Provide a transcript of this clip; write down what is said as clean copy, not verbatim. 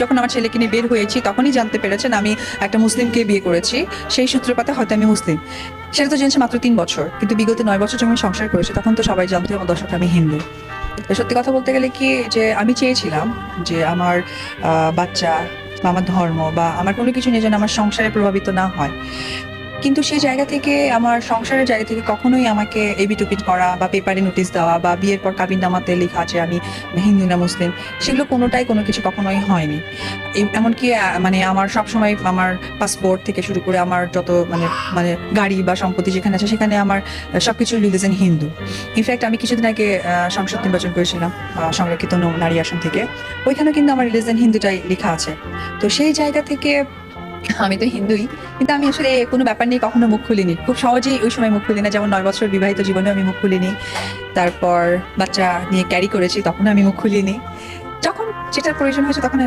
যখন আমার ছেলেকে নিয়ে বের হয়েছি তখনই জানতে পেরেছেন আমি একটা মুসলিমকে বিয়ে করেছি, সেই সূত্রপাতে হয়তো আমি মুসলিম। সেটা তো জেনেছে মাত্র 3 বছর, কিন্তু বিগত 9 বছর যখন আমি সংসার করেছি তখন তো সবাই জানতো আমার দর্শক আমি হিন্দু। তো সত্যি কথা বলতে গেলে কি, যে আমি চেয়েছিলাম যে আমার বাচ্চা বা আমার ধর্ম বা আমার কোনো কিছু নিয়ে যেন আমার সংসারে প্রভাবিত না হয়। কিন্তু সেই জায়গা থেকে, আমার সংসারের জায়গা থেকে কখনোই আমাকে এবিটুপিট করা বা পেপারে নোটিশ দেওয়া বা বিয়ের পর কাবিননামাতে লেখা আছে আমি হিন্দু না মুসলিম, সেগুলো কোনোটাই কোনো কিছু কখনোই হয়নি। এমনকি মানে আমার সবসময় আমার পাসপোর্ট থেকে শুরু করে আমার যত মানে মানে গাড়ি বা সম্পত্তি যেখানে আছে সেখানে আমার সবকিছু রিলিজন হিন্দু। ইনফ্যাক্ট আমি কিছুদিন আগে সংসদ নির্বাচন করেছিলাম সংরক্ষিত নারী আসন থেকে, ওইখানেও কিন্তু আমার রিলিজন হিন্দুটাই লেখা আছে। তো সেই জায়গা থেকে আমি তো হিন্দুই, কিন্তু আমি আসলে কোনো ব্যাপার নিয়ে কখনো মুখ খুলিনি, খুব সহজেই ওই সময় মুখ খুলি না। যেমন 9 বছর বিবাহিত জীবনে আমি মুখ খুলিনি, তারপর বাচ্চা নিয়ে ক্যারি করেছি তখন আমি মুখ খুলিনি, যখন যেটার প্রয়োজন হয়েছে তখন